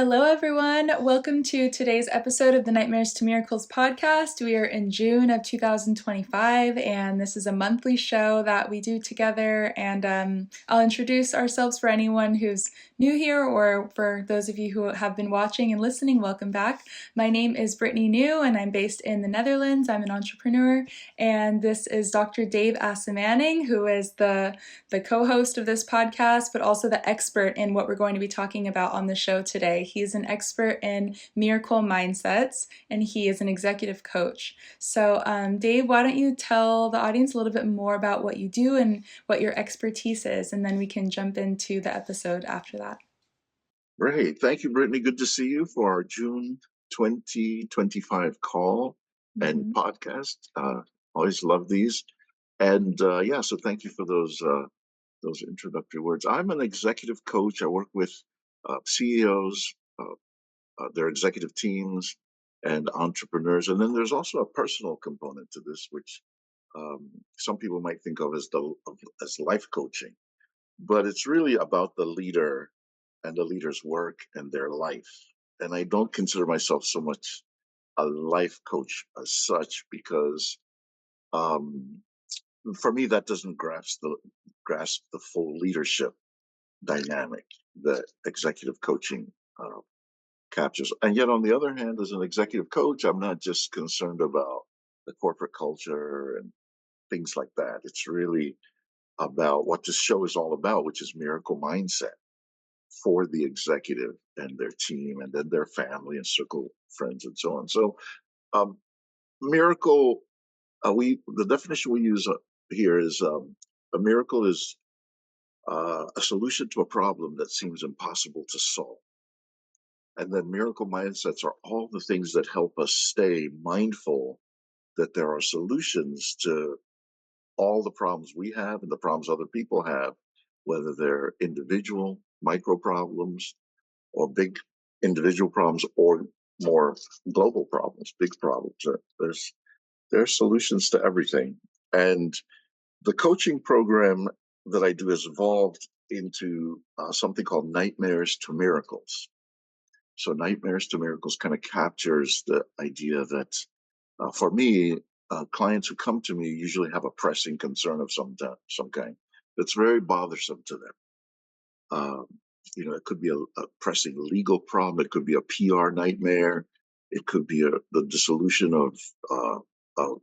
Hello, everyone. Welcome to today's episode of the Nightmares to Miracles podcast. We are in June of 2025, and this is a monthly show that we do together. And I'll introduce ourselves for anyone who's new here, or for those of you who have been watching and listening, welcome back. My name is Brittany New, and I'm based in the Netherlands. I'm an entrepreneur, and this is Dr. Dave Asomaning, who is the co-host of this podcast, but also the expert in what we're going to be talking about on the show today. He's an expert in miracle mindsets, and he is an executive coach. So, Dave, why don't you tell the audience a little bit more about what you do and what your expertise is, and then we can jump into the episode after that. Great. Thank you, Brittany. Good to see you for our June 2025 call and podcast. Always love these. And so thank you for those introductory words. I'm an executive coach. I work with CEOs, their executive teams, and entrepreneurs. And then there's also a personal component to this, which some people might think of as life coaching. But it's really about the leader and the leader's work and their life. And I don't consider myself so much a life coach as such because um, for me that doesn't grasp the full leadership dynamic that executive coaching captures. And yet, on the other hand, as an executive coach, I'm not just concerned about the corporate culture and things like that. It's really about what this show is all about, which is miracle mindset for the executive and their team and then their family and circle friends and so on. So um, miracle, the definition we use here is a miracle is a solution to a problem that seems impossible to solve. And then miracle mindsets are all the things that help us stay mindful that there are solutions to all the problems we have and the problems other people have, whether they're individual micro problems or big individual problems or more global problems, big problems. There's solutions to everything. And the coaching program that I do has evolved into something called Nightmares to Miracles. So Nightmares to Miracles kind of captures the idea that for me, clients who come to me usually have a pressing concern of some kind that's very bothersome to them. Um, it could be a pressing legal problem. It could be a PR nightmare. It could be the dissolution of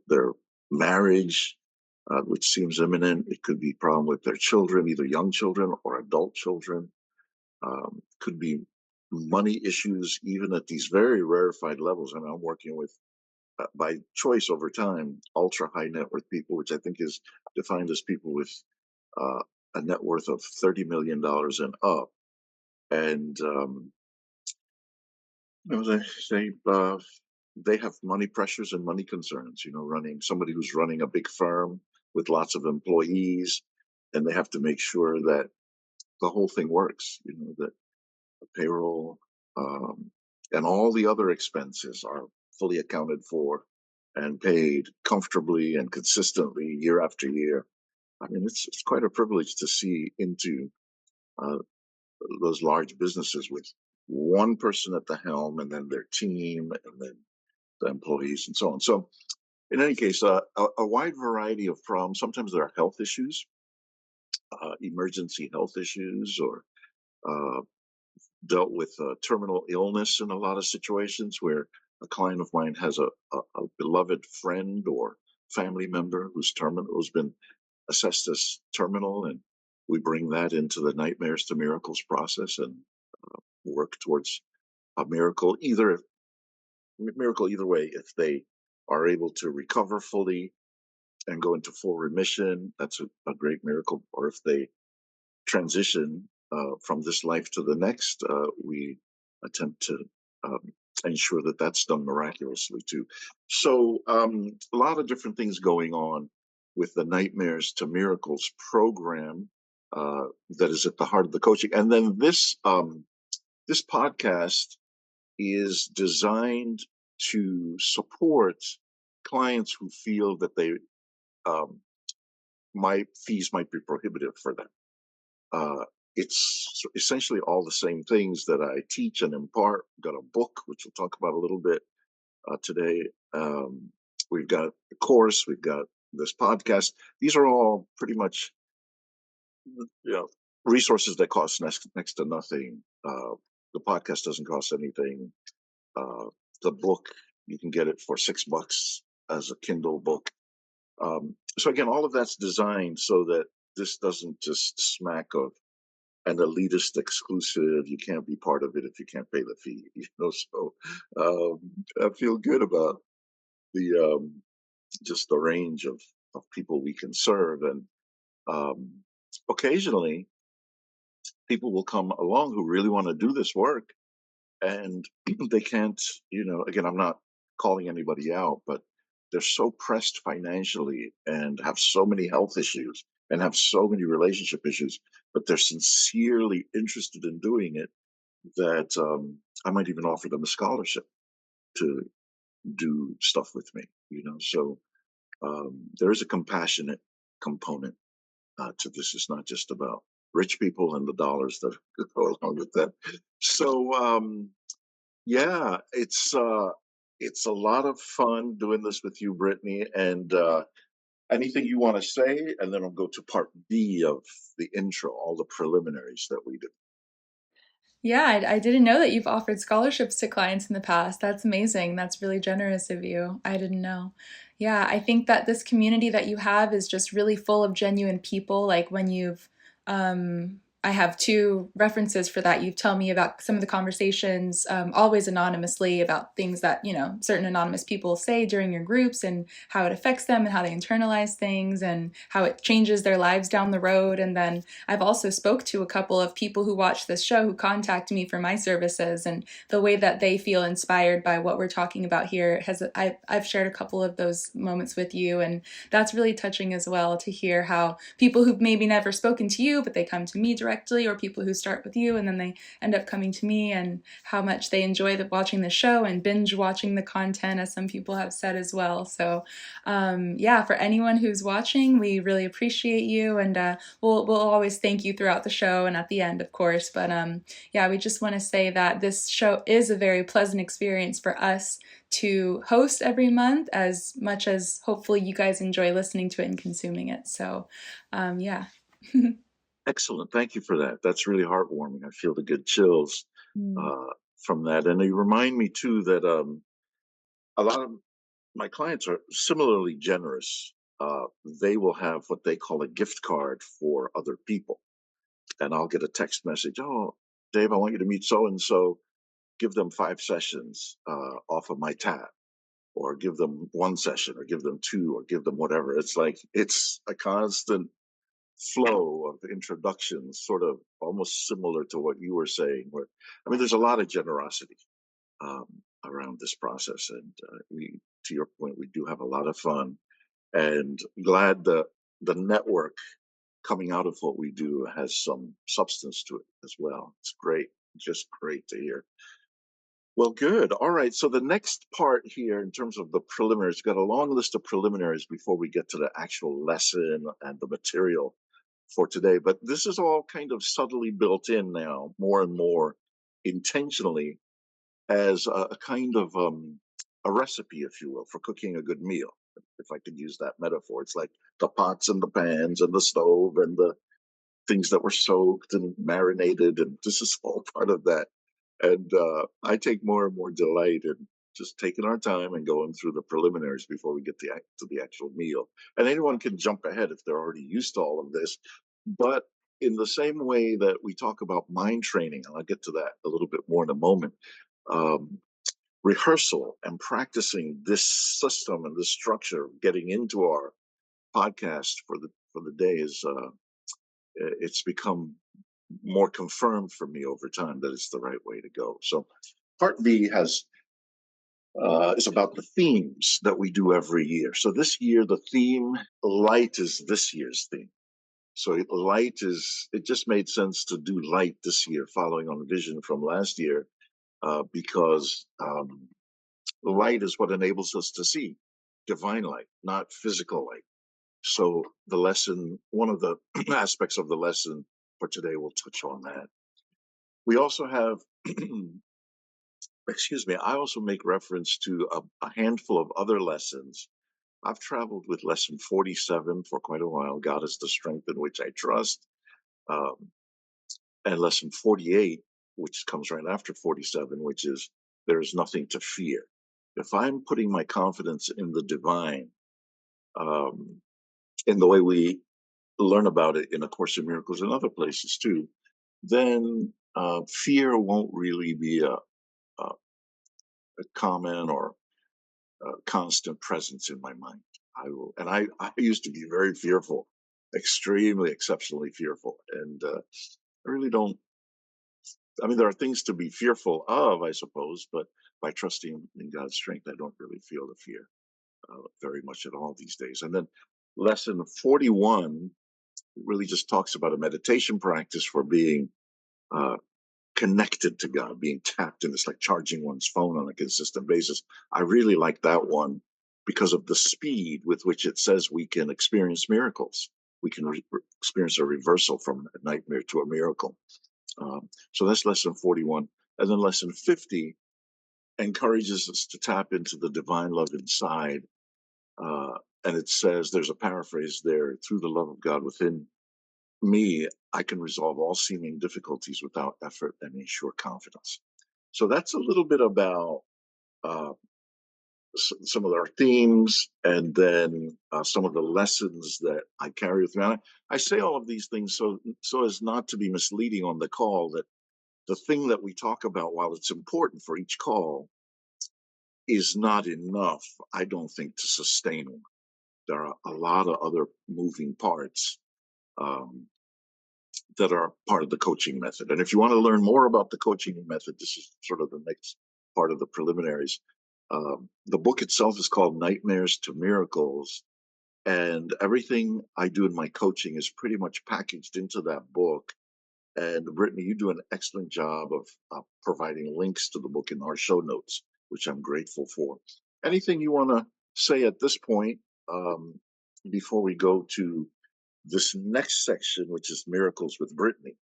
their marriage, which seems imminent. It could be a problem with their children, either young children or adult children. Could be money issues, even at these very rarefied levels. I mean, I'm working with, by choice over time, ultra high net worth people, which I think is defined as people with uh, a net worth of $30 million and up. And they have money pressures and money concerns. Running somebody who's running a big firm with lots of employees, and they have to make sure that the whole thing works. That the payroll and all the other expenses are fully accounted for and paid comfortably and consistently year after year. I mean, it's quite a privilege to see into uh, those large businesses with one person at the helm and then their team and then the employees and so on. So in any case, a wide variety of problems. Sometimes there are health issues, emergency health issues, or uh, dealt with terminal illness in a lot of situations where a client of mine has a beloved friend or family member who's been assessed as terminal, and we bring that into the Nightmares to Miracles process and work towards a miracle either way. If they are able to recover fully and go into full remission, that's a great miracle. Or if they transition from this life to the next, we attempt to um, ensure that that's done miraculously too. So a lot of different things going on with the Nightmares to Miracles program that is at the heart of the coaching. And then this podcast is designed to support clients who feel that my fees might be prohibitive for them. it's essentially all the same things that I teach and impart. Got a book, which we'll talk about a little bit today. We've got a course, we've got this podcast. These are all pretty much, you know, resources that cost next to nothing. The podcast doesn't cost anything. Uh, the book, you can get it for $6 as a Kindle book. So again, all of that's designed so that this doesn't just smack of an elitist exclusive. You can't be part of it if you can't pay the fee. So I feel good about the just the range of people we can serve, and um, occasionally people will come along who really want to do this work, and they can't. Again, I'm not calling anybody out, but they're so pressed financially and have so many health issues and have so many relationship issues, but they're sincerely interested in doing it, that I might even offer them a scholarship to do stuff with me. So there is a compassionate component to this. It's not just about rich people and the dollars that go along with that. So yeah, it's a lot of fun doing this with you, Brittany. And anything you want to say, and then I'll go to part B of the intro, all the preliminaries that we do. Yeah, I didn't know that you've offered scholarships to clients in the past. That's amazing. That's really generous of you. I didn't know. Yeah, I think that this community that you have is just really full of genuine people. Like when I have two references for that. You've told me about some of the conversations, always anonymously, about things that, certain anonymous people say during your groups and how it affects them and how they internalize things and how it changes their lives down the road. And then I've also spoke to a couple of people who watch this show who contact me for my services, and the way that they feel inspired by what we're talking about here I've shared a couple of those moments with you, and that's really touching as well to hear how people who've maybe never spoken to you but they come to me directly, or people who start with you and then they end up coming to me, and how much they enjoy watching the show and binge watching the content, as some people have said as well. So yeah, for anyone who's watching, we really appreciate you, and we'll always thank you throughout the show and at the end, of course. But yeah, we just want to say that this show is a very pleasant experience for us to host every month, as much as hopefully you guys enjoy listening to it and consuming it. So yeah. Excellent. Thank you for that. That's really heartwarming. I feel the good chills Mm. uh, from that. And you remind me, too, that a lot of my clients are similarly generous. They will have what they call a gift card for other people. And I'll get a text message: "Oh, Dave, I want you to meet so and so. Give them 5 sessions off of my tab, or give them 1 session, or give them two, or give them whatever." It's like it's a constant flow of introductions, sort of almost similar to what you were saying. Where I mean, there's a lot of generosity um, around this process, and to your point, we do have a lot of fun, and glad that the network coming out of what we do has some substance to it as well. It's great, just great to hear. Well, good. All right. So the next part here, in terms of the preliminaries, we've got a long list of preliminaries before we get to the actual lesson and the material for today. But this is all kind of subtly built in now, more and more intentionally, as a kind of a recipe, if you will, for cooking a good meal. If I could use that metaphor, it's like the pots and the pans and the stove and the things that were soaked and marinated, and this is all part of that. And I take more and more delight in just taking our time and going through the preliminaries before we get to the actual meal. And anyone can jump ahead if they're already used to all of this. But in the same way that we talk about mind training, and I'll get to that a little bit more in a moment, um, rehearsal and practicing this system and this structure, getting into our podcast for the day is it's become more confirmed for me over time that it's the right way to go. So part B is about the themes that we do every year. So this year, the theme light is this year's theme. So light is, it just made sense to do light this year, following on vision from last year, because light is what enables us to see divine light, not physical light. So the lesson, one of the aspects of the lesson for today, we'll touch on that. We also have, excuse me, I also make reference to a handful of other lessons. I've traveled with lesson 47 for quite a while. God is the strength in which I trust. Um, and lesson 48, which comes right after 47, which is there is nothing to fear. If I'm putting my confidence in the divine, um, in the way we learn about it in A Course in Miracles and other places too, then fear won't really be a common or constant presence in my mind. I used to be very fearful, extremely, exceptionally fearful, and I really don't. I mean, there are things to be fearful of, I suppose, but by trusting in God's strength, I don't really feel the fear very much at all these days. And then lesson 41 really just talks about a meditation practice for being uh, connected to God, being tapped in. It's like charging one's phone on a consistent basis. I really like that one because of the speed with which it says we can experience miracles. We can experience a reversal from a nightmare to a miracle. So that's lesson 41. And then lesson 50 encourages us to tap into the divine love inside. Uh, and it says, there's a paraphrase there, through the love of God within me, I can resolve all seeming difficulties without effort and ensure confidence. So that's a little bit about uh, some of our themes, and then some of the lessons that I carry with me. I say all of these things so as not to be misleading on the call. That the thing that we talk about, while it's important for each call, is not enough, I don't think, to sustain one. There are a lot of other moving parts um, that are part of the coaching method. And if you want to learn more about the coaching method, this is sort of the next part of the preliminaries. The book itself is called Nightmares to Miracles. And everything I do in my coaching is pretty much packaged into that book. And Brittany, you do an excellent job of providing links to the book in our show notes, which I'm grateful for. Anything you want to say at this point um, before we go to this next section, which is Miracles with Brittany?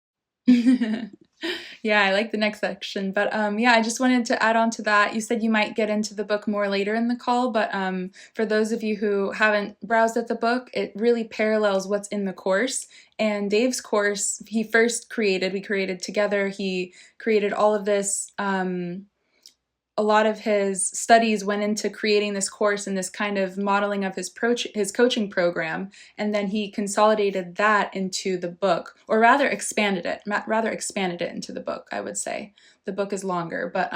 Yeah, I like the next section. But yeah, I just wanted to add on to that. You said you might get into the book more later in the call, but for those of you who haven't browsed at the book, it really parallels what's in the course. And Dave's course, we created together. He created all of this. A lot of his studies went into creating this course and this kind of modeling of his coaching program, and then he consolidated that into the book, or rather expanded it into the book. I would say the book is longer, but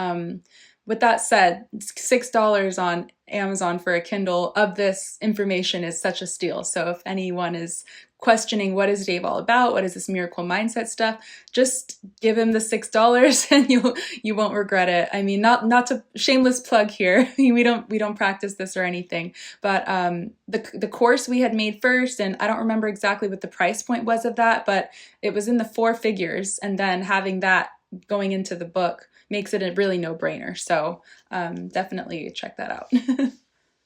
with that said, $6 on Amazon for a Kindle of this information is such a steal. So if anyone is questioning what is Dave all about, what is this miracle mindset stuff, just give him the $6 and you won't regret it. I mean, not to shameless plug here. we don't practice this or anything, but the course we had made first, and I don't remember exactly what the price point was of that, but it was in the four figures, and then having that going into the book makes it a really no-brainer. So definitely check that out.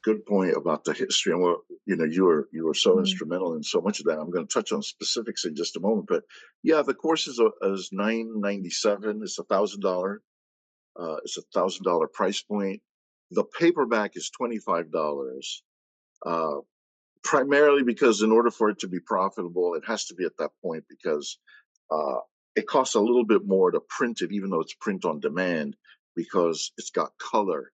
Good point about the history, and what you were so instrumental in so much of that. I'm going to touch on specifics in just a moment, but yeah, the course is $997. It's $1,000. It's $1,000 price point. The paperback is $25. Uh, Primarily because in order for it to be profitable, it has to be at that point because uh, it costs a little bit more to print it, even though it's print on demand, because it's got color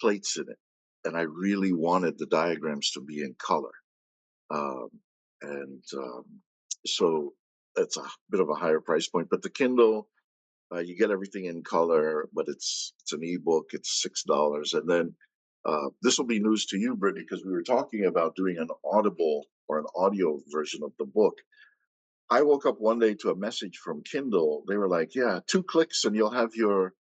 plates in it. And I really wanted the diagrams to be in color. Um, and so it's a bit of a higher price point. But the Kindle, you get everything in color, but it's an ebook. It's $6, and then this will be news to you, Brittany, because we were talking about doing an audible or an audio version of the book. I woke up one day to a message from Kindle. They were like, "Yeah, 2 clicks and you'll have your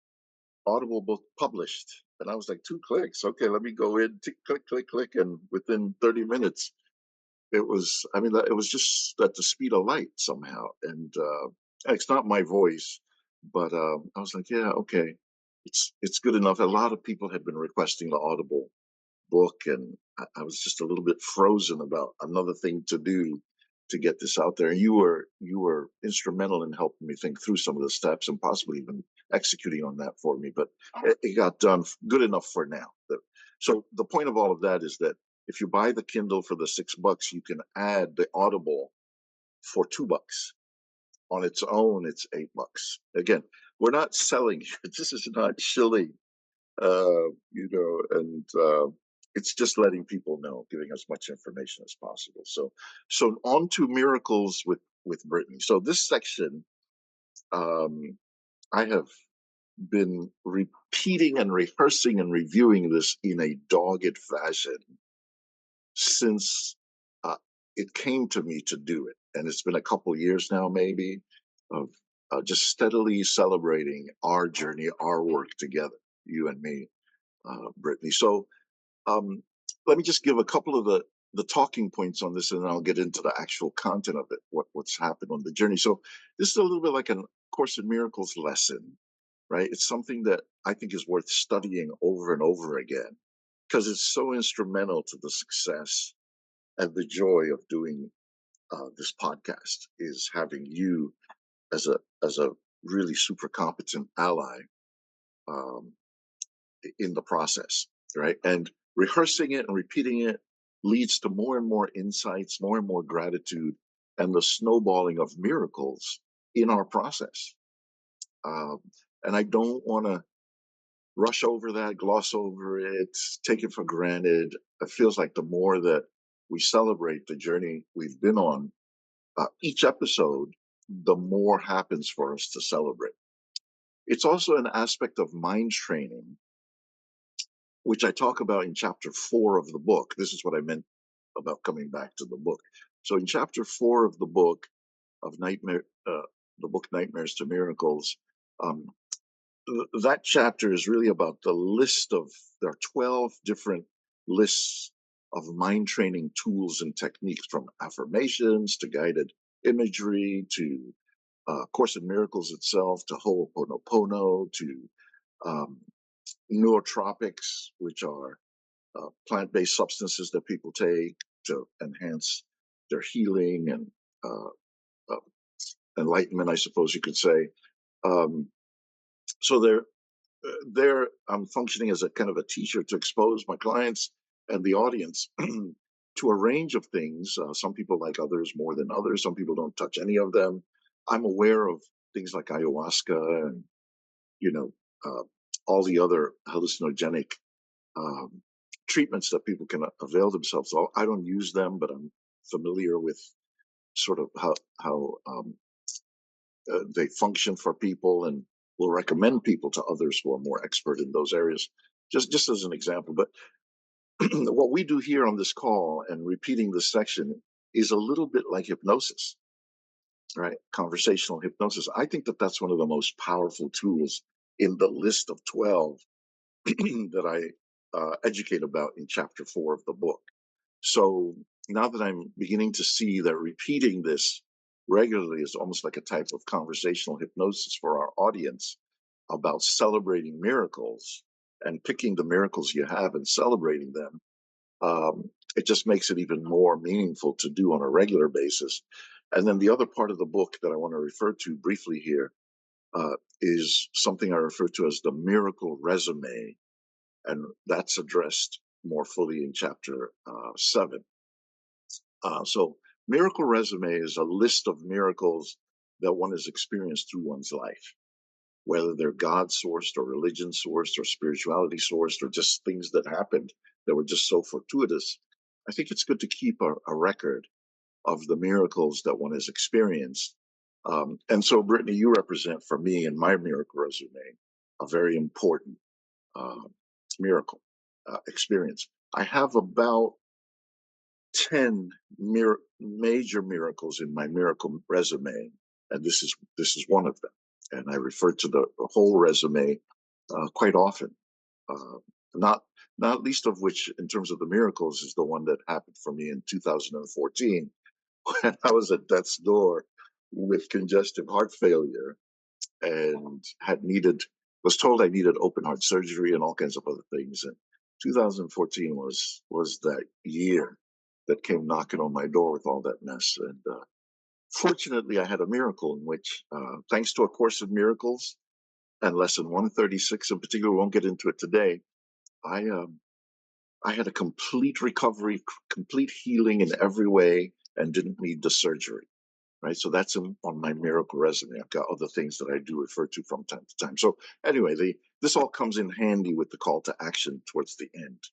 Audible book published." And I was like, 2 clicks? Okay, let me go in, click, click, click. And within 30 minutes, I mean, it was just at the speed of light somehow. And it's not my voice, but I was like, yeah, okay, it's good enough. A lot of people had been requesting the Audible book, and I was just a little bit frozen about another thing to do. to get this out there. And you were instrumental in helping me think through some of the steps and possibly even executing on that for me. But it got done good enough for now. So the point of all of that is that if you buy the Kindle for the $6, you can add the Audible for $2. On its own, it's $8. Again, we're not selling. This is not shilling, and it's just letting people know, giving as much information as possible. So on to miracles with Brittany. So this section, I have been repeating and rehearsing and reviewing this in a dogged fashion since it came to me to do it. And it's been a couple years now, maybe, of just steadily celebrating our journey, our work together, you and me, Brittany. So um, let me just give a couple of the talking points on this, and then I'll get into the actual content of it, what's happened on the journey. So this is a little bit like a Course in Miracles lesson, right? It's something that I think is worth studying over and over again because it's so instrumental to the success and the joy of doing this podcast is having you as a really super competent ally um, in the process, right? And rehearsing it and repeating it leads to more and more insights, more and more gratitude, and the snowballing of miracles in our process. Um, and I don't want to rush over that, gloss over it, take it for granted. It feels like the more that we celebrate the journey we've been on, each episode, the more happens for us to celebrate. It's also an aspect of mind training, which I talk about in chapter 4 of the book. This is what I meant about coming back to the book. So in chapter 4 of the book of the book Nightmares to Miracles, um, that chapter is really about the list of, there are 12 different lists of mind training tools and techniques, from affirmations to guided imagery to Course in Miracles itself, to Ho'oponopono, to um, nootropics, which are plant-based substances that people take to enhance their healing and uh, uh, enlightenment, I suppose you could say. Um, so there I'm functioning as a kind of a teacher to expose my clients and the audience to a range of things. Some people like others more than others. Some people don't touch any of them. I'm aware of things like ayahuasca and, you know, uh, all the other hallucinogenic um, treatments that people can avail themselves of. I don't use them, but I'm familiar with sort of how they function for people, and will recommend people to others who are more expert in those areas. Just as an example, but what we do here on this call and repeating this section is a little bit like hypnosis, right? Conversational hypnosis. I think that that's one of the most powerful tools in the list of 12 that I educate about in chapter 4 of the book. So now that I'm beginning to see that repeating this regularly is almost like a type of conversational hypnosis for our audience about celebrating miracles and picking the miracles you have and celebrating them, it just makes it even more meaningful to do on a regular basis. And then the other part of the book that I want to refer to briefly here is something I refer to as the miracle resume, and that's addressed more fully in chapter 7. So, miracle resume is a list of miracles that one has experienced through one's life, whether they're God sourced or religion sourced or spirituality sourced or just things that happened that were just so fortuitous. I think it's good to keep a record of the miracles that one has experienced. And so, Brittany, you represent for me in my miracle resume a very important uh, miracle experience. I have about 10 major miracles in my miracle resume, and this is one of them. And I refer to the whole resume quite often. Uh, not not least of which, in terms of the miracles, is the one that happened for me in 2014 when I was at death's door with congestive heart failure and was told I needed open heart surgery and all kinds of other things. And 2014 was that year that came knocking on my door with all that mess. And fortunately, I had a miracle in which, thanks to A Course in Miracles and lesson 136 in particular, we won't get into it today. I I had a complete recovery, complete healing in every way, and didn't need the surgery. Right, so that's on my miracle resume. I've got other things that I do refer to from time to time. So anyway, this all comes in handy with the call to action towards the end.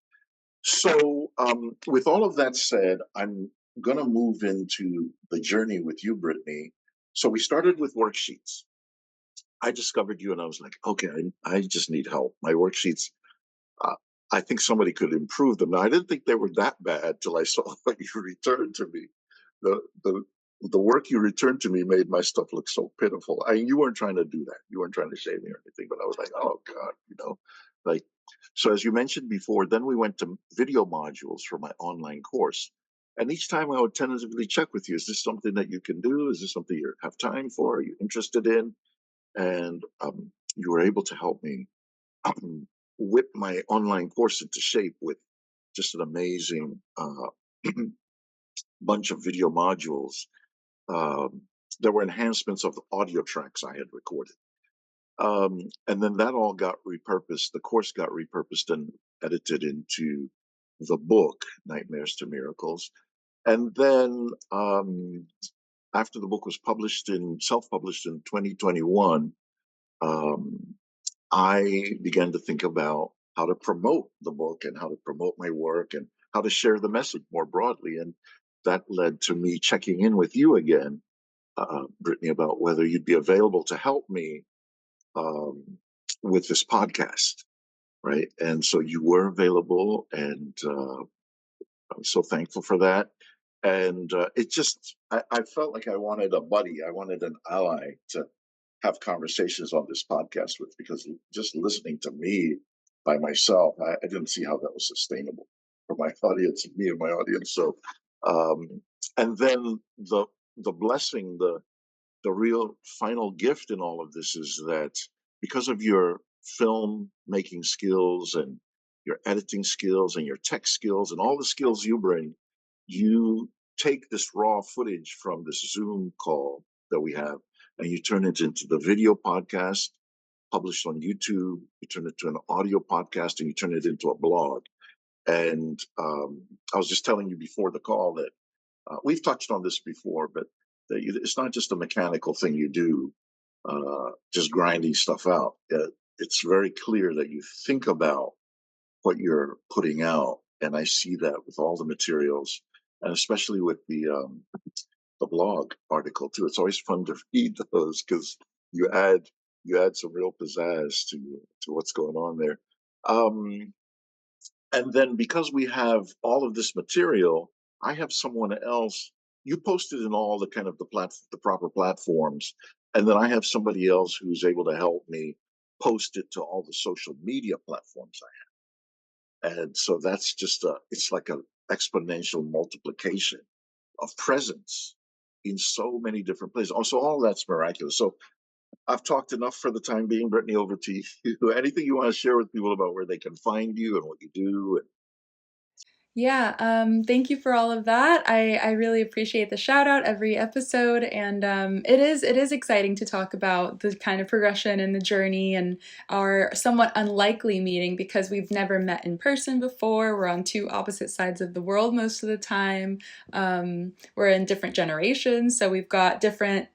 So with all of that said, I'm going to move into the journey with you, Brittany. So we started with worksheets. I discovered you and I was like, okay, I just need help. My worksheets, uh, I think somebody could improve them. Now, I didn't think they were that bad till I saw what you returned to me. The, the, the work you returned to me made my stuff look so pitiful. You weren't trying to do that. You weren't trying to shame me or anything, but I was like, oh God, like, so as you mentioned before, then we went to video modules for my online course. And each time I would tentatively check with you, is this something that you can do? Is this something you have time for? Are you interested in? And you were able to help me whip my online course into shape with just an amazing bunch of video modules. Um, there were enhancements of the audio tracks I had recorded. And then that all got repurposed. The course got repurposed and edited into the book, Nightmares to Miracles. And then after the book was self-published in 2021, um, I began to think about how to promote the book and how to promote my work and how to share the message more broadly. And that led to me checking in with you again, Brittany, about whether you'd be available to help me um, with this podcast, right? And so you were available, and I'm so thankful for that. And I felt like I wanted a buddy, I wanted an ally to have conversations on this podcast with, because just listening to me by myself, I didn't see how that was sustainable for my audience, me and my audience. So, um, and then the blessing, the real final gift in all of this is that because of your film making skills and your editing skills and your tech skills and all the skills you bring, you take this raw footage from this Zoom call that we have and you turn it into the video podcast published on YouTube. You turn it to an audio podcast and you turn it into a blog. And I was just telling you before the call that we've touched on this before, but it's not just a mechanical thing you do, just grinding stuff out. It's very clear that you think about what you're putting out, and I see that with all the materials, and especially with the blog article too. It's always fun to read those because you add you add some real pizzazz to what's going on there. Um, and then because we have all of this material, I have someone else. You posted in all the kind of the proper platforms, and then I have somebody else who's able to help me post it to all the social media platforms I have. And so that's it's like an exponential multiplication of presence in so many different places. Also, all that's miraculous. So I've talked enough for the time being. Brittany, over to you. Anything you want to share with people about where they can find you and what you do? Yeah, thank you for all of that. I really appreciate the shout out every episode, and it is exciting to talk about the kind of progression and the journey and our somewhat unlikely meeting because we've never met in person before. We're on two opposite sides of the world most of the time. We're in different generations, so we've got different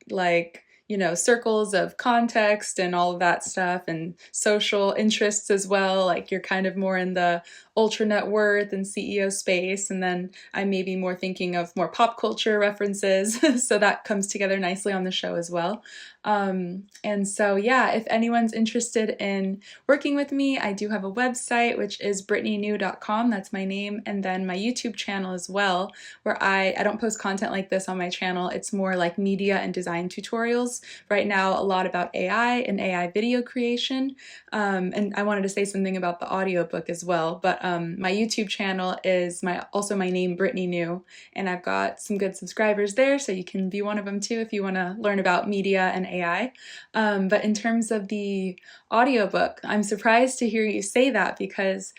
circles of context and all of that stuff, and social interests as well. Like you're kind of more in the ultra net worth and CEO space, and then I may be more thinking of more pop culture references, so that comes together nicely on the show as well. And so, yeah, if anyone's interested in working with me, I do have a website, which is brittanynew.com. That's my name. And then my YouTube channel as well, where I don't post content like this on my channel. It's more like media and design tutorials. Right now, a lot about AI and AI video creation. And I wanted to say something about the audiobook as well. But my YouTube channel is also my name, Brittany New. And I've got some good subscribers there, so you can be one of them too if you want to learn about media and AI. But in terms of the audiobook, I'm surprised to hear you say that because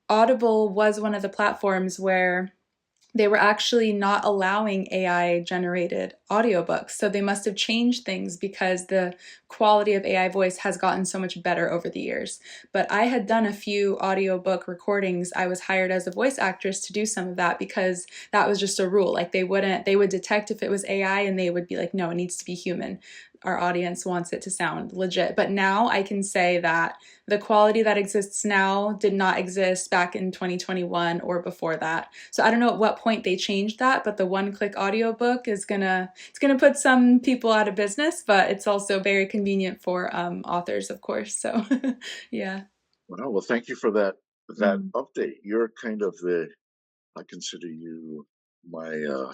Audible was one of the platforms where they were actually not allowing AI generated audiobooks. So they must have changed things because the quality of AI voice has gotten so much better over the years. But I had done a few audiobook recordings. I was hired as a voice actress to do some of that because that was just a rule. Like they would detect if it was AI and they would be like, no, it needs to be human. Our audience wants it to sound legit. But now I can say that the quality that exists now did not exist back in 2021 or before that. So I don't know at what point they changed that, but the one-click audiobook is gonna put some people out of business, but it's also very convenient for authors, of course. So yeah. Well, thank you for that Mm. update. You're kind of I consider you my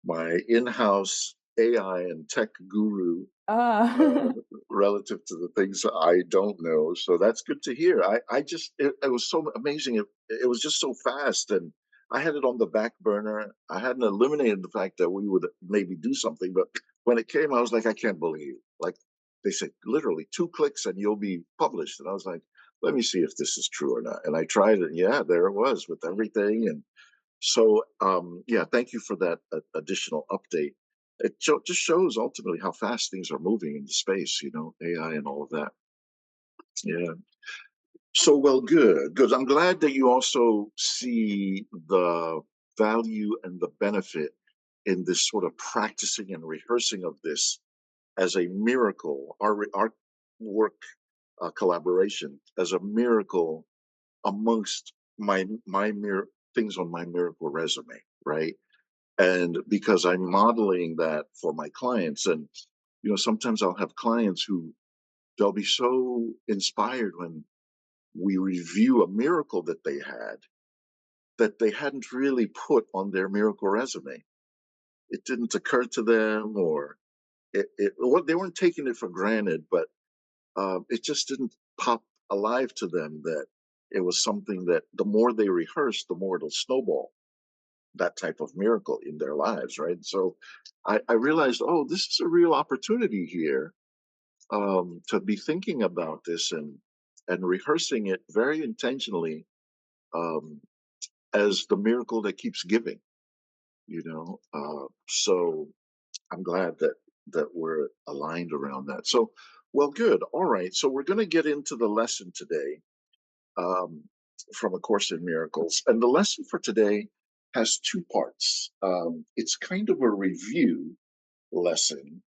my in-house AI and tech guru Ah. relative to the things I don't know. So that's good to hear. I just, it was so amazing. It was just so fast. And I had it on the back burner. I hadn't eliminated the fact that we would maybe do something. But when it came, I was like, I can't believe. Like they said, literally 2 clicks and you'll be published. And I was like, let me see if this is true or not. And I tried it. And yeah, there it was with everything. And so, yeah, thank you for that additional update. It just shows ultimately how fast things are moving into space, AI and all of that. Yeah. So, well, good, good. I'm glad that you also see the value and the benefit in this sort of practicing and rehearsing of this as a miracle, our work collaboration as a miracle amongst my things on my miracle resume, right? And because I'm modeling that for my clients, and sometimes I'll have clients who they'll be so inspired when we review a miracle that they hadn't really put on their miracle resume. It didn't occur to them, or well, they weren't taking it for granted, but it just didn't pop alive to them that it was something that the more they rehearse, the more it'll snowball that type of miracle in their lives, right? So I realized, oh, this is a real opportunity here, to be thinking about this and rehearsing it very intentionally, um, as the miracle that keeps giving. So I'm glad that we're aligned around that. So, well, good. All right. So we're going to get into the lesson today, um, from A Course in Miracles. And the lesson for today has two parts. It's kind of a review lesson.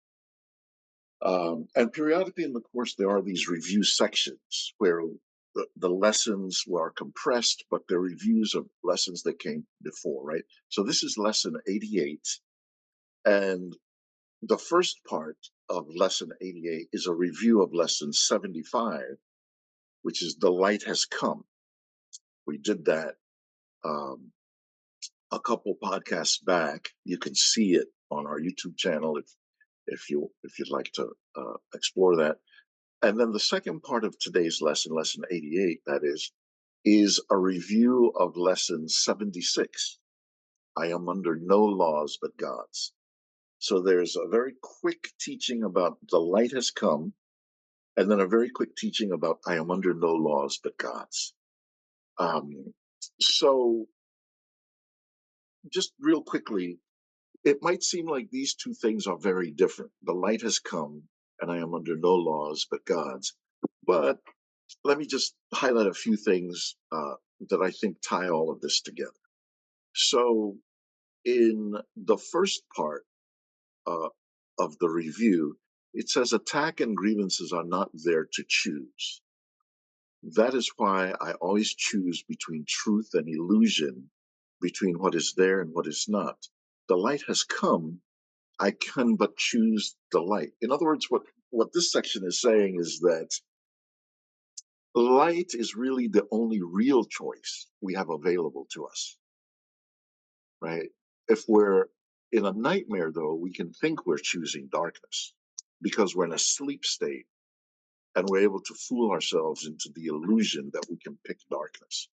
And periodically in the course, there are these review sections where the lessons are compressed, but they're reviews of lessons that came before, right? So this is lesson 88. And the first part of lesson 88 is a review of lesson 75, which is The Light Has Come. We did that um, a couple podcasts back. You can see it on our YouTube channel if you'd like to explore that. And then the second part of today's lesson, lesson 88, that is a review of lesson 76. I am under no laws but God's. So there's a very quick teaching about the light has come, and then a very quick teaching about I am under no laws but God's. So just real quickly, it might seem like these two things are very different. The light has come, and I am under no laws but God's. But let me just highlight a few things that I think tie all of this together. So, in the first part uh, of the review, it says attack and grievances are not there to choose. That is why I always choose between truth and illusion, between what is there and what is not. The light has come. I can but choose the light. In other words, what this section is saying is that light is really the only real choice we have available to us, right? If we're in a nightmare, though, we can think we're choosing darkness because we're in a sleep state and we're able to fool ourselves into the illusion that we can pick darkness,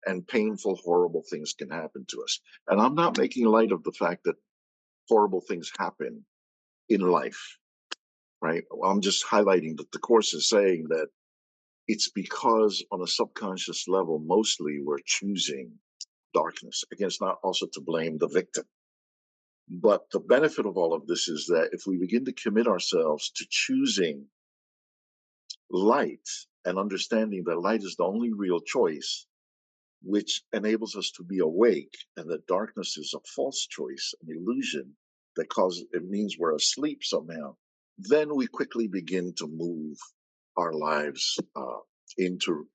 and painful, horrible things can happen to us. And I'm not making light of the fact that horrible things happen in life, right? I'm just highlighting that the Course is saying that it's because on a subconscious level, mostly we're choosing darkness. Again, it's not also to blame the victim. But the benefit of all of this is that if we begin to commit ourselves to choosing light and understanding that light is the only real choice, which enables us to be awake, and that darkness is a false choice, an illusion that causes it means we're asleep somehow, then we quickly begin to move our lives into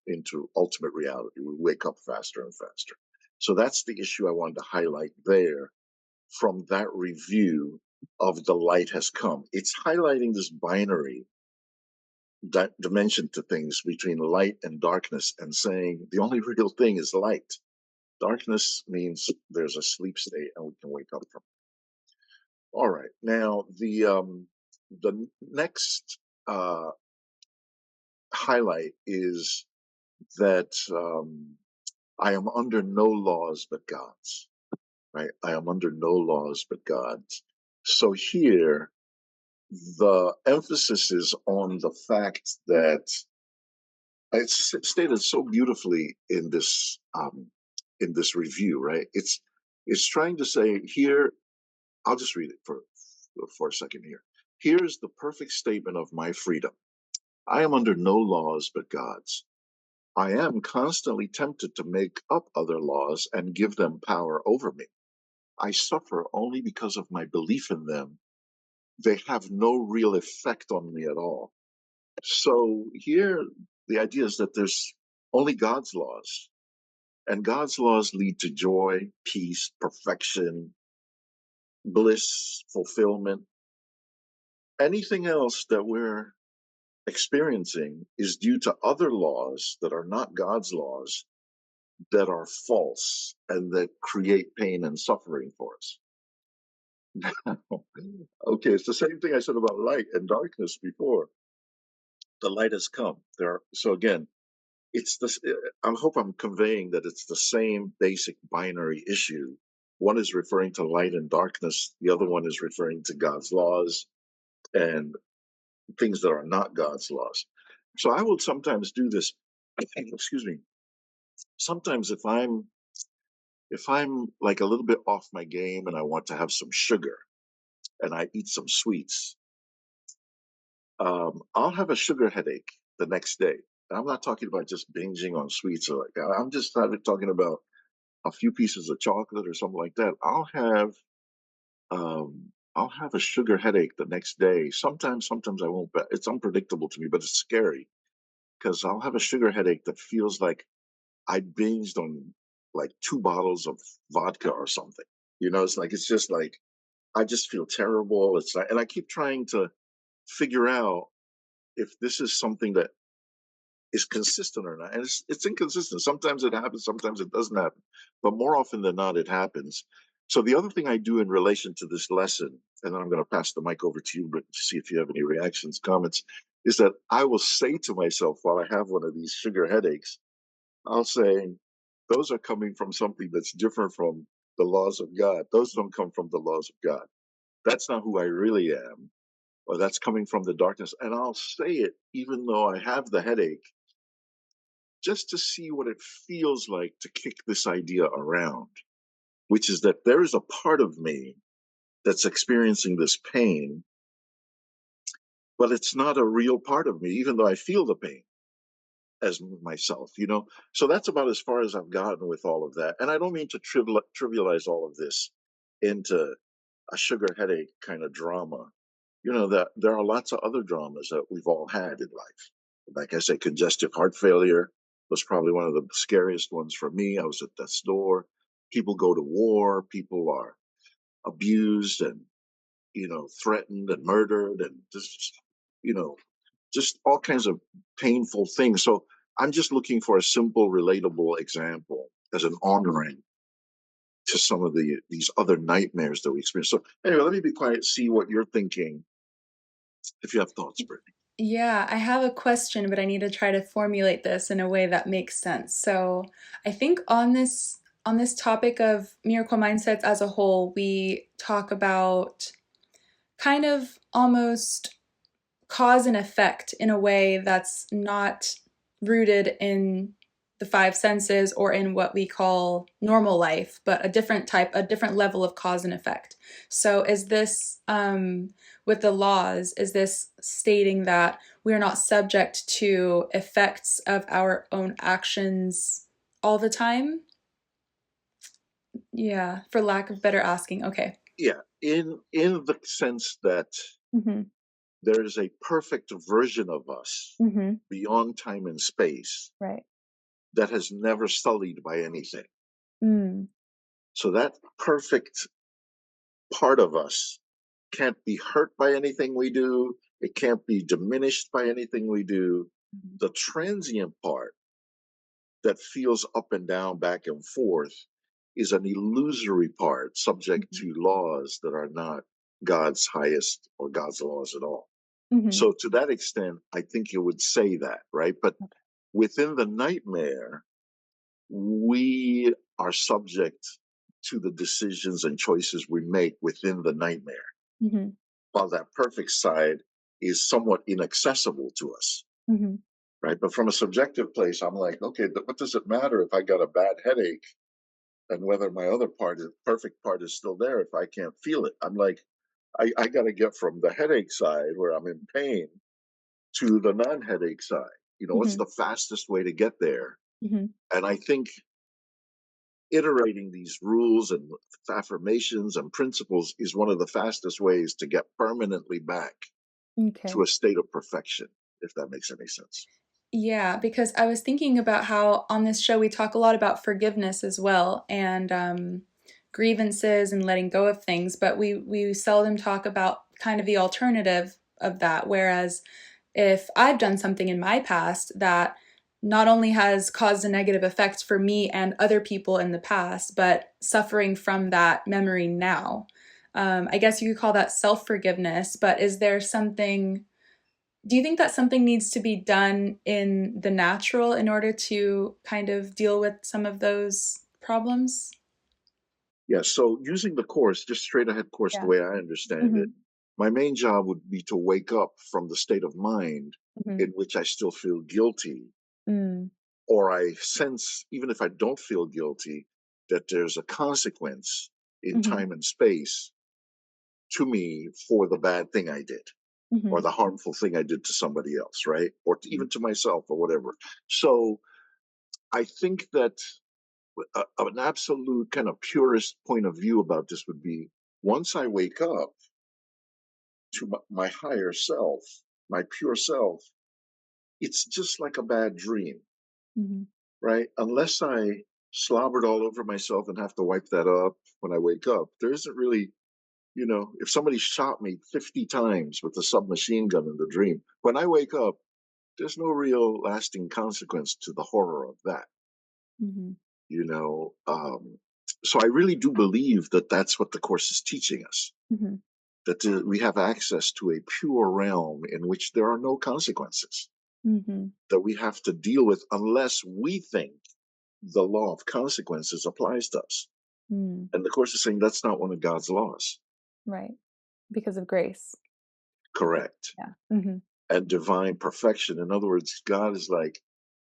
ultimate reality. We wake up faster and faster. So that's the issue I wanted to highlight there from that review of The Light Has Come. It's highlighting this binary dimension to things between light and darkness and saying the only real thing is light. Darkness means there's a sleep state and we can wake up from it. All right. Now, the next highlight is that I am under no laws but God's, right? I am under no laws but God's. So here, the emphasis is on the fact that it's stated so beautifully in this review, right? It's trying to say here. I'll just read it for a second here. Here is the perfect statement of my freedom. I am under no laws but God's. I am constantly tempted to make up other laws and give them power over me. I suffer only because of my belief in them. They have no real effect on me at all. So here, the idea is that there's only God's laws, and God's laws lead to joy, peace, perfection, bliss, fulfillment. Anything else that we're experiencing is due to other laws that are not God's laws, that are false and that create pain and suffering for us. Okay, it's the same thing I said about light and darkness before. The light has come. So again, it's this. I hope I'm conveying that it's the same basic binary issue. One is referring to light and darkness. The other one is referring to God's laws and things that are not God's laws. So I will sometimes do this. Excuse me. Sometimes if I'm like a little bit off my game and I want to have some sugar and I eat some sweets, I'll have a sugar headache the next day. And I'm not talking about just binging on sweets or like that. I'm just talking about a few pieces of chocolate or something like that. I'll have a sugar headache the next day. Sometimes I won't. But it's unpredictable to me, but it's scary because I'll have a sugar headache that feels like I binged on like 2 bottles of vodka or something. It's just like I just feel terrible. It's like, and I keep trying to figure out if this is something that is consistent or not. And it's inconsistent. Sometimes it happens, sometimes it doesn't happen. But more often than not, it happens. So the other thing I do in relation to this lesson, and then I'm going to pass the mic over to you, but to see if you have any reactions, comments, is that I will say to myself while I have one of these sugar headaches, I'll say, those are coming from something that's different from the laws of God. Those don't come from the laws of God. That's not who I really am, or that's coming from the darkness. And I'll say it even though I have the headache, just to see what it feels like to kick this idea around, which is that there is a part of me that's experiencing this pain, but it's not a real part of me, even though I feel the pain as myself. So that's about as far as I've gotten with all of that. And I don't mean to trivialize all of this into a sugar headache kind of drama. That there are lots of other dramas that we've all had in life. Like I say, congestive heart failure was probably one of the scariest ones for me. I was at death's door. People go to war. People are abused and threatened and murdered and you know just all kinds of painful things. So I'm just looking for a simple, relatable example as an on-ramp to some of these other nightmares that we experience. So anyway, let me be quiet, see what you're thinking, if you have thoughts, Brittany. Yeah, I have a question, but I need to try to formulate this in a way that makes sense. So, I think on this topic of miracle mindsets as a whole, we talk about kind of almost cause and effect in a way that's not rooted in the the five senses or in what we call normal life, but a different level of cause and effect. So is this, with the laws, is this stating that we are not subject to effects of our own actions all the time? Yeah, for lack of better asking. Okay. Yeah, in the sense that Mm-hmm. there is a perfect version of us Mm-hmm. beyond time and space Right. that has never sullied by anything. Mm. So that perfect part of us can't be hurt by anything we do. It can't be diminished by anything we do. Mm-hmm. The transient part that feels up and down, back and forth, is an illusory part subject Mm-hmm. to laws that are not God's highest or God's laws at all. Mm-hmm. So, to that extent, I think you would say that, right? But Okay. within the nightmare, we are subject to the decisions and choices we make within the nightmare, Mm-hmm. while that perfect side is somewhat inaccessible to us, Mm-hmm. right? But from a subjective place, I'm like, okay, what does it matter if I got a bad headache and whether my other part, the perfect part, is still there if I can't feel it? I'm like, I got to get from the headache side where I'm in pain to the non headache side. What's Mm-hmm. the fastest way to get there? Mm-hmm. And I think iterating these rules and affirmations and principles is one of the fastest ways to get permanently back to Okay. a state of perfection, if that makes any sense. Yeah, because I was thinking about how on this show we talk a lot about forgiveness as well, and grievances and letting go of things, but we seldom talk about kind of the alternative of that. Whereas if I've done something in my past that not only has caused a negative effect for me and other people in the past, but suffering from that memory now, I guess you could call that self forgiveness. But is there something? Do you think that something needs to be done in the natural in order to kind of deal with some of those problems? Yeah, so using the course, just straight ahead course, the Yeah. way I understand it, Mm-hmm. my main job would be to wake up from the state of mind Mm-hmm. in which I still feel guilty, Mm. or I sense, even if I don't feel guilty, that there's a consequence in Mm-hmm. time and space to me for the bad thing I did or Mm-hmm. the harmful thing I did to somebody else, right? Or even to myself or whatever. So I think that an absolute kind of purist point of view about this would be once I wake up to my higher self, my pure self, it's just like a bad dream, Mm-hmm. right? Unless I slobbered all over myself and have to wipe that up when I wake up, there isn't really, if somebody shot me 50 times with a submachine gun in the dream, when I wake up, there's no real lasting consequence to the horror of that, Mm-hmm. you know. So I really do believe that that's what the course is teaching us, Mm-hmm. that we have access to a pure realm in which there are no consequences Mm-hmm. that we have to deal with unless we think the law of consequences applies to us. Mm. And the course is saying that's not one of God's laws. Right. Because of grace. Correct. Yeah. Mm-hmm. And divine perfection. In other words, God is like,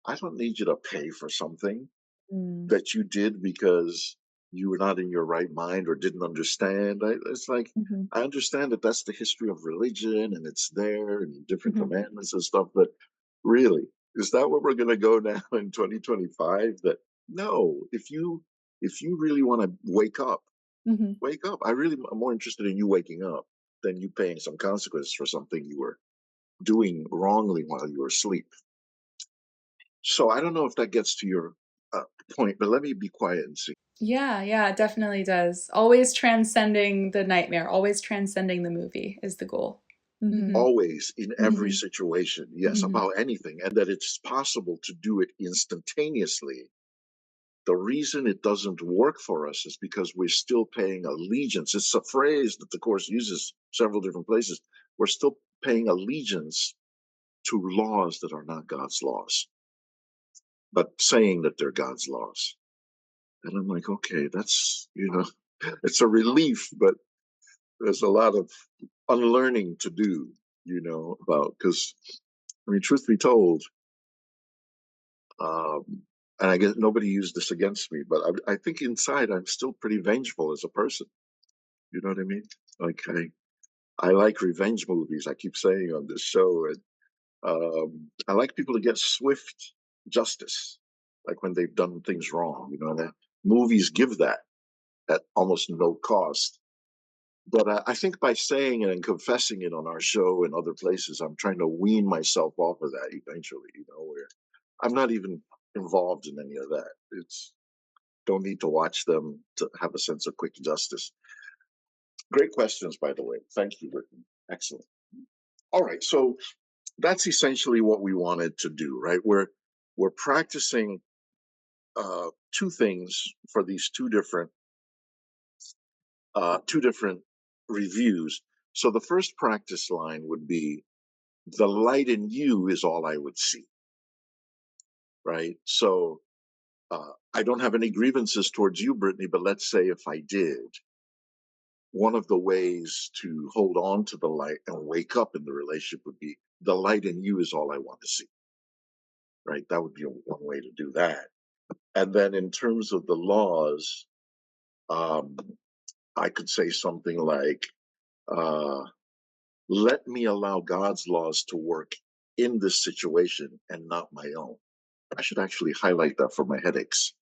I don't need you to pay for something Mm. that you did because you were not in your right mind or didn't understand. It's like, Mm-hmm. I understand that that's the history of religion and it's there and different Mm-hmm. commandments and stuff, but really, is that what we're going to go now in 2025? That no, if you really want to Mm-hmm. wake up. I really am more interested in you waking up than you paying some consequences for something you were doing wrongly while you were asleep. So I don't know if that gets to your uh, point, but let me be quiet and see. Yeah, yeah, it definitely does. Always transcending the nightmare, always transcending the movie is the goal. Mm-hmm. Always in every Mm-hmm. situation, yes, Mm-hmm. about anything, and that it's possible to do it instantaneously. The reason it doesn't work for us is because we're still paying allegiance. It's a phrase that the Course uses several different places. We're still paying allegiance to laws that are not God's laws, but saying that they're God's laws. And I'm like, okay, it's a relief, but there's a lot of unlearning to do, about, because, I mean, truth be told, um, and I guess nobody used this against me, but I think inside I'm still pretty vengeful as a person. You know what I mean? Like I like revenge movies. I keep saying on this show, and I like people to get swift justice, like when they've done things wrong. You know, that movies give that at almost no cost. But I think by saying it and confessing it on our show and other places, I'm trying to wean myself off of that eventually. You know, where I'm not even involved in any of that. It's don't need to watch them to have a sense of quick justice. Great questions, by the way. Thank you, Brittany. Excellent. All right, so that's essentially what we wanted to do, right? We're practicing two things for these two different reviews. So the first practice line would be the light in you is all I would see, right? So I don't have any grievances towards you, Brittany, but let's say if I did, one of the ways to hold on to the light and wake up in the relationship would be the light in you is all I want to see, right? That would be one way to do that. And then in terms of the laws, um, I could say something like, uh, let me allow God's laws to work in this situation and not my own. I should actually highlight that for my headaches.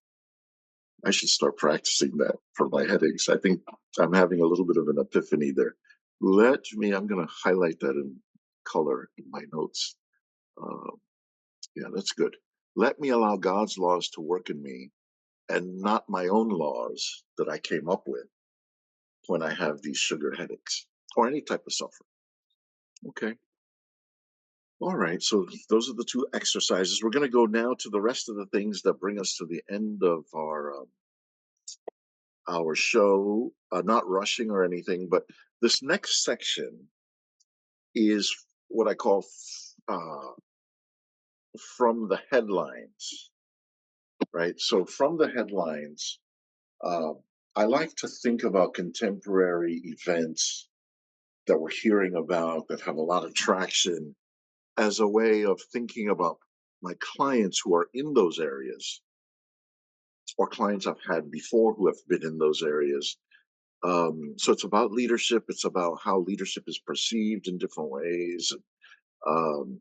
I should start practicing that for my headaches. I think I'm having a little bit of an epiphany there. I'm going to highlight that in color in my notes. Uh, yeah, that's good. Let me allow God's laws to work in me and not my own laws that I came up with when I have these sugar headaches or any type of suffering. Okay. All right. So those are the two exercises. We're going to go now to the rest of the things that bring us to the end of our show. Not rushing or anything, but this next section is what I call uh, from the headlines. Right. So from the headlines, uh, I like to think about contemporary events that we're hearing about that have a lot of traction as a way of thinking about my clients who are in those areas or clients I've had before who have been in those areas. So it's about leadership. It's about how leadership is perceived in different ways. Um,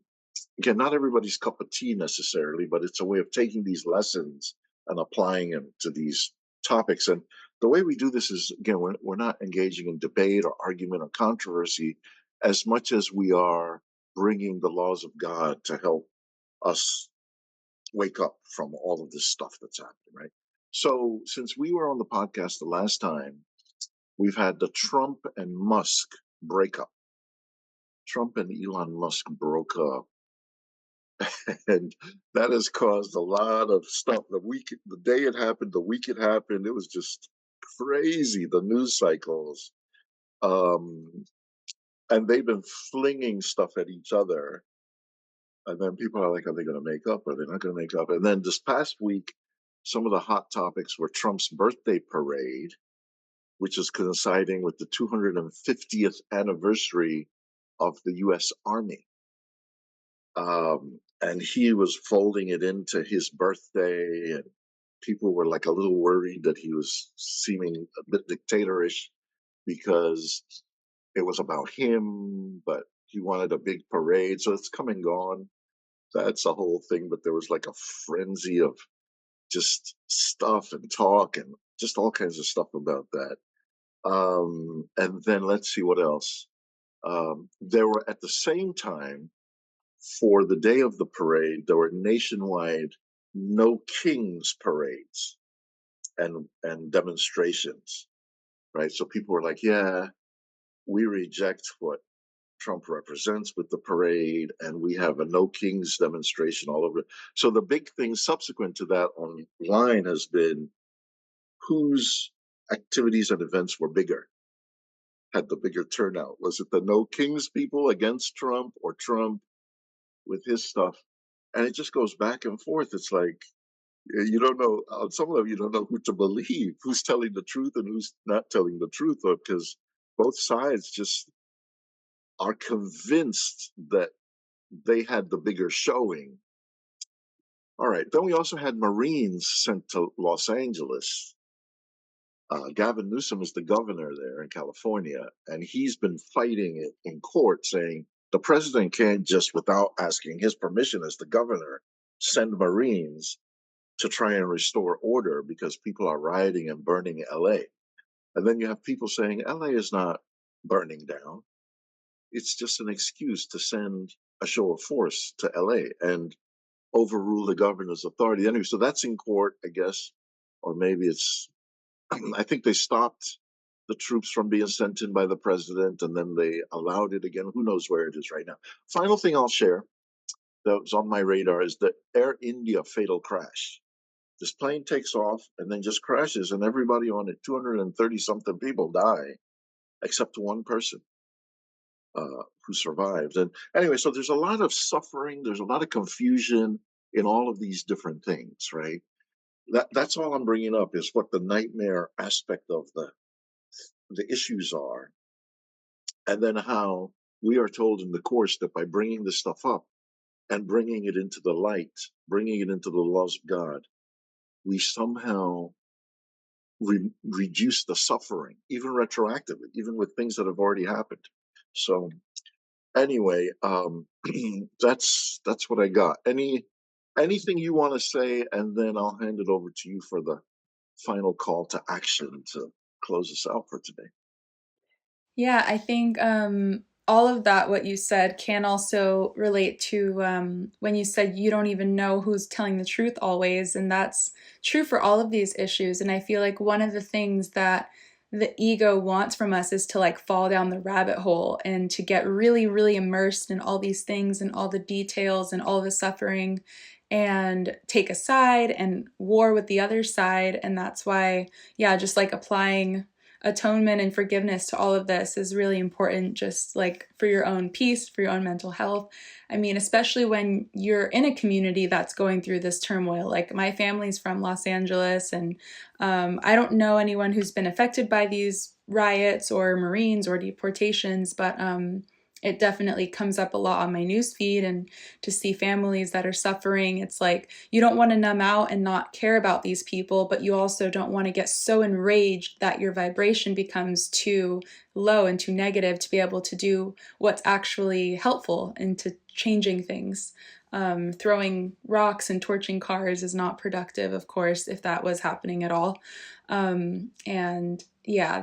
Again, not everybody's cup of tea necessarily, but it's a way of taking these lessons and applying them to these topics. And the way we do this is, again, we're not engaging in debate or argument or controversy as much as we are bringing the laws of God to help us wake up from all of this stuff that's happening, right? So, since we were on the podcast the last time, we've had the Trump and Musk breakup. Trump and Elon Musk broke up, and that has caused a lot of stuff. The day it happened, the week it happened, it was just crazy. The news cycles, um, and they've been flinging stuff at each other. And then people are like, "Are they going to make up? Are they not going to make up?" And then this past week, some of the hot topics were Trump's birthday parade, which is coinciding with the 250th anniversary of the U.S. Army. And he was folding it into his birthday, and people were like a little worried that he was seeming a bit dictatorish because it was about him, but he wanted a big parade. So it's come and gone. That's a whole thing. But there was like a frenzy of just stuff and talk and just all kinds of stuff about that. And then let's see what else. There were at the same time for the day of the parade, there were nationwide no kings parades and demonstrations, right? So people were like, "Yeah, we reject what Trump represents with the parade, and we have a no kings demonstration all over." So the big thing subsequent to that online has been whose activities and events were bigger, had the bigger turnout. Was it the no kings people against Trump or Trump with his stuff? And it just goes back and forth. It's like you don't know. On some level, you don't know who to believe, who's telling the truth and who's not telling the truth, because both sides just are convinced that they had the bigger showing. All right. Then we also had Marines sent to Los Angeles. Gavin Newsom is the governor there in California, and he's been fighting it in court, saying the president can't just, without asking his permission as the governor, send Marines to try and restore order because people are rioting and burning LA. And then you have people saying LA is not burning down. It's just an excuse to send a show of force to LA and overrule the governor's authority. Anyway, so that's in court, I guess, or maybe it's, I think they stopped the troops from being sent in by the president and then they allowed it again. Who knows where it is right now? Final thing I'll share that was on my radar is the Air India fatal crash. This plane takes off and then just crashes, and everybody on it, 230 something people die, except one person who survived. And anyway, so there's a lot of suffering, there's a lot of confusion in all of these different things, right? That's all I'm bringing up is what the nightmare aspect of the issues are, and then how we are told in the course that by bringing this stuff up and bringing it into the light, bringing it into the laws of God, we somehow reduce the suffering, even retroactively, even with things that have already happened. So anyway, that's what I got. Anything you want to say, and then I'll hand it over to you for the final call to action to close us out for today. Yeah, I think all of that, what you said, can also relate to when you said you don't even know who's telling the truth always. And that's true for all of these issues. And I feel like one of the things that the ego wants from us is to like fall down the rabbit hole and to get really, really immersed in all these things and all the details and all the suffering and take a side and war with the other side. And that's why, yeah, just like applying atonement and forgiveness to all of this is really important, just like for your own peace, for your own mental health. I mean, especially when you're in a community that's going through this turmoil. Like my family's from Los Angeles, and I don't know anyone who's been affected by these riots or Marines or deportations, but it definitely comes up a lot on my news feed, and to see families that are suffering, it's like you don't want to numb out and not care about these people, but you also don't want to get so enraged that your vibration becomes too low and too negative to be able to do what's actually helpful into changing things. Throwing rocks and torching cars is not productive, of course, if that was happening at all. And yeah,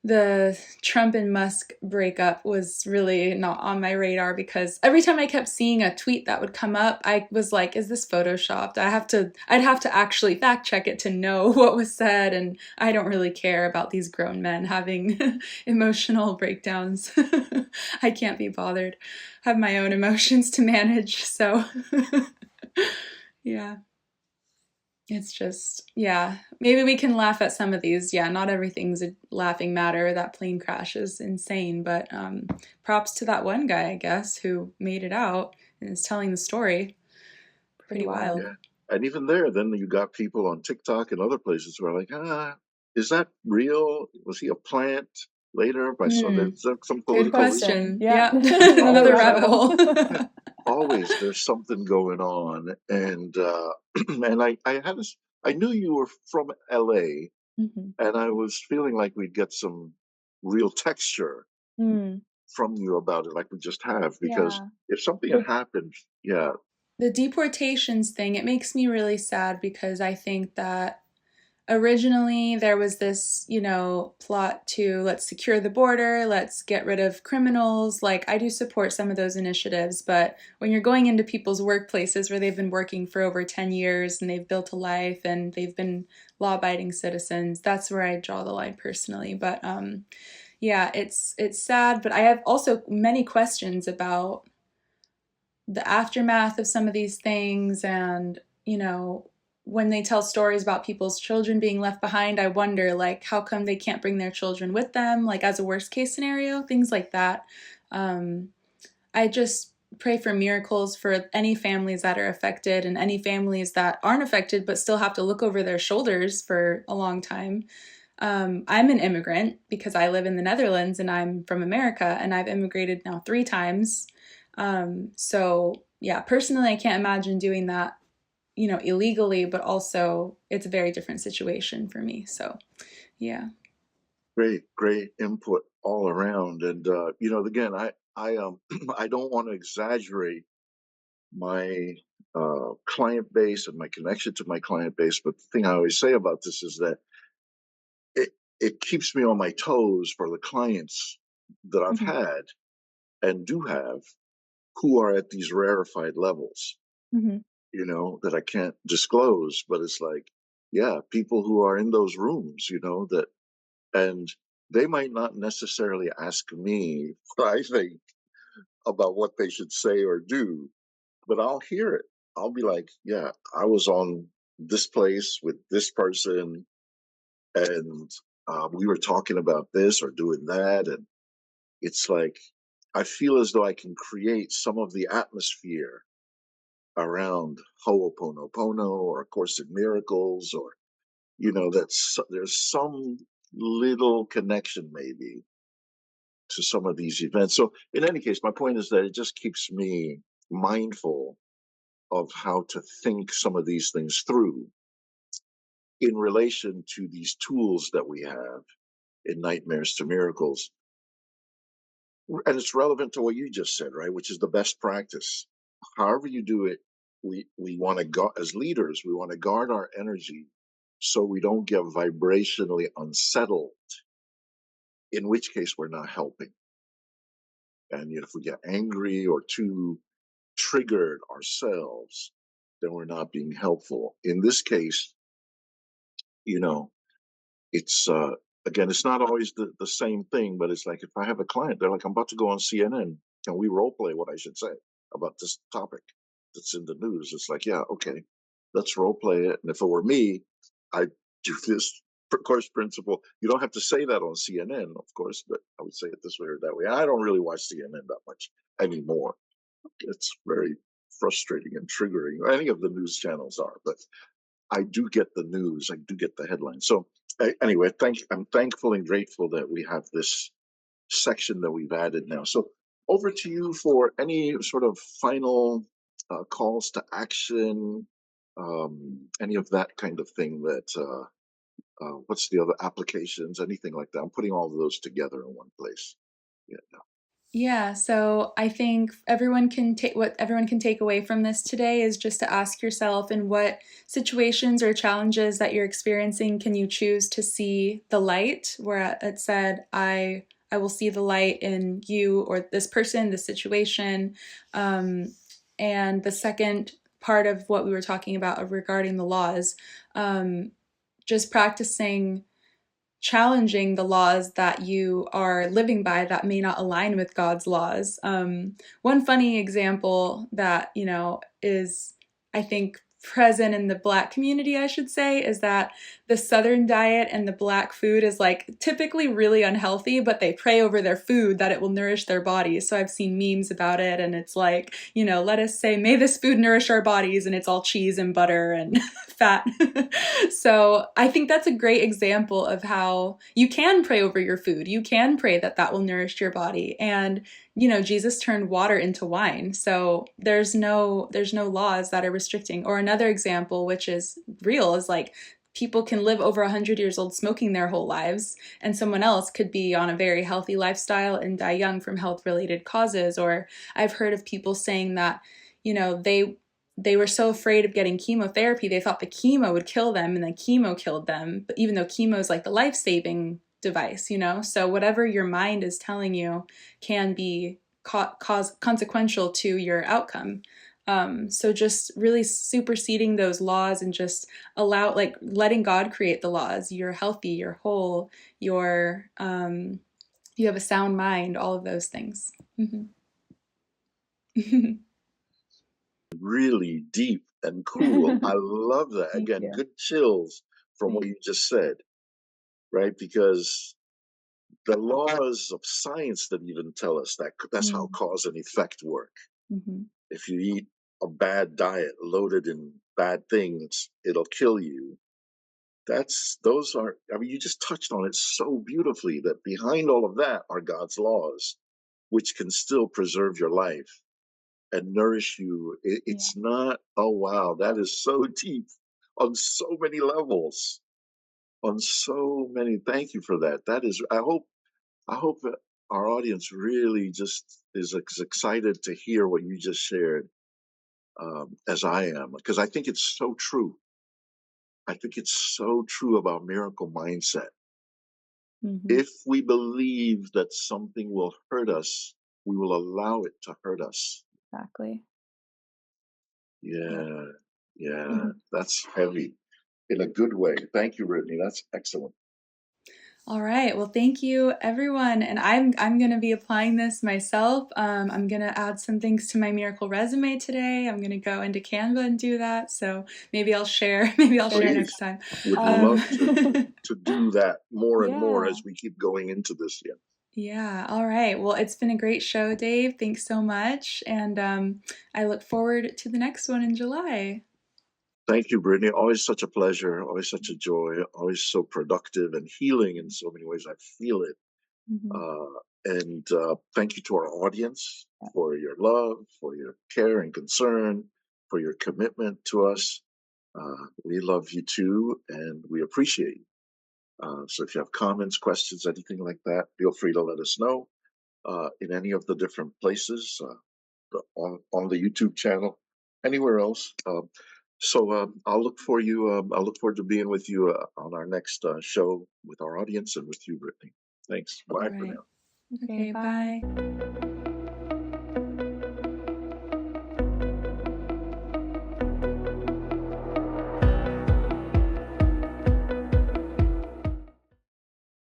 the Trump and Musk breakup was really not on my radar because every time I kept seeing a tweet that would come up, I was like, is this photoshopped? I'd have to actually fact check it to know what was said, and I don't really care about these grown men having emotional breakdowns. I can't be bothered. I have my own emotions to manage, so yeah. It's just, yeah, maybe we can laugh at some of these. Yeah, not everything's a laughing matter. That plane crash is insane, but props to that one guy, I guess, who made it out and is telling the story. Pretty wild. Yeah. And even there, then you got people on TikTok and other places who are like, is that real? Was he a plant later? I saw Hmm. there's some Good political reason. question. Yeah. Yeah. Another Another Always, rabbit hole. yeah, always there's something going on. And and I knew you were from LA, Mhm. and I was feeling like we'd get some real texture Mm, from you about it, like we just have, because yeah. if something had happened, yeah, The deportations thing, it makes me really sad because I think that originally there was this, plot to let's secure the border, let's get rid of criminals. Like, I do support some of those initiatives, but when you're going into people's workplaces where they've been working for over 10 years and they've built a life and they've been law-abiding citizens, that's where I draw the line personally. But yeah, it's sad, but I have also many questions about the aftermath of some of these things. And when they tell stories about people's children being left behind, I wonder, like, how come they can't bring their children with them, like as a worst case scenario, things like that. um, I just pray for miracles for any families that are affected and any families that aren't affected but still have to look over their shoulders for a long time. I'm an immigrant because I live in the Netherlands and I'm from America, and I've immigrated now 3 times. So yeah, personally, I can't imagine doing that, illegally, but also it's a very different situation for me. So, yeah. Great input all around. And again, I I don't want to exaggerate my client base and my connection to my client base, but the thing I always say about this is that it it keeps me on my toes for the clients that I've Hmm. had and do have who are at these rarefied levels, Hmm. that I can't disclose, but it's like, yeah, people who are in those rooms, that, and they might not necessarily ask me what I think about what they should say or do, but I'll hear it. I'll be like, yeah, I was on this place with this person, and we were talking about this or doing that. And it's like, I feel as though I can create some of the atmosphere around Ho'oponopono or A Course in Miracles, or, that's there's some little connection maybe to some of these events. So, in any case, my point is that it just keeps me mindful of how to think some of these things through in relation to these tools that we have in Nightmares to Miracles. And it's relevant to what you just said, right? Which is the best practice. However you do it, we want to go as leaders, we want to guard our energy so we don't get vibrationally unsettled, in which case we're not helping. And if we get angry or too triggered ourselves, then we're not being helpful. In this case, you know, it's again, it's not always the same thing, but it's like if I have a client, they're like, I'm about to go on CNN. Can we role play what I should say about this topic that's in the news? It's like, yeah, okay, let's role play it. And if it were me, I do this course principle. You don't have to say that on CNN, of course, but I would say it this way or that way. I don't really watch CNN that much anymore. It's very frustrating and triggering. Any of the news channels are, but I do get the news. I do get the headlines. So anyway, I'm thankful and grateful that we have this section that we've added now. So over to you for any sort of final calls to action, any of that kind of thing. That what's the other applications, anything like that. I'm putting all of those together in one place. Yeah. Yeah, so I think everyone can take away from this today is just to ask yourself, in what situations or challenges that you're experiencing can you choose to see the light, where it said, I will see the light in you or this person, this situation. Um, and the second part of what we were talking about regarding the laws, um, just practicing challenging the laws that you are living by that may not align with God's laws. One funny example that, is, I think, present in the Black community, I should say, is that the Southern diet and the Black food is like typically really unhealthy, but they pray over their food that it will nourish their bodies. So I've seen memes about it, and it's like, let us say, may this food nourish our bodies, and it's all cheese and butter and fat. So I think that's a great example of how you can pray over your food. You can pray that that will nourish your body. And Jesus turned water into wine. So there's no laws that are restricting. Or another example, which is real, is like people can live over 100 years old smoking their whole lives, and someone else could be on a very healthy lifestyle and die young from health related causes. Or I've heard of people saying that, they were so afraid of getting chemotherapy, they thought the chemo would kill them, and then chemo killed them. But even though chemo is like the life-saving device, so whatever your mind is telling you can be consequential to your outcome. So just really superseding those laws and just like letting God create the laws. You're healthy, you're whole, you have a sound mind, all of those things. Mm-hmm. Really deep and cool. I love that. Thank Again, you. good chills from what Thank you just said, right? Because the laws of science that even tell us that that's how you. cause and effect work. Mm-hmm. If you eat a bad diet loaded in bad things, it'll kill you. Those are, I mean, you just touched on it so beautifully, that behind all of that are God's laws, which can still preserve your life. and nourish you. It's not, oh wow, that is so deep on so many levels. On so many, thank you for that. That is, I hope that our audience really just is as excited to hear what you just shared as I am, because I think it's so true. I think it's so true about miracle mindset. Mm-hmm. If we believe that something will hurt us, we will allow it to hurt us. Exactly. Yeah. Yeah, yeah, that's heavy in a good way. Thank you, Brittany. That's excellent. All right. Well, thank you, everyone. And I'm going to be applying this myself. I'm going to add some things to my miracle resume today. I'm going to go into Canva and do that. So maybe I'll share. Maybe I'll share next Please, time. would love to do that more and more Yeah. as we keep going into this. Yeah. Yeah. All right. Well, it's been a great show, Dave. Thanks so much. And I look forward to the next one in July. Thank you, Brittany. Always such a pleasure. Always such a joy. Always so productive and healing in so many ways. I feel it. Mm-hmm. And thank you to our audience for your love, for your care and concern, for your commitment to us. We love you too, and we appreciate you. So if you have comments, questions, anything like that, feel free to let us know in any of the different places on the YouTube channel, anywhere else. I'll look for you. I'll look forward to being with you on our next show with our audience and with you, Brittany. Thanks. All Bye for right. now. Okay. Bye.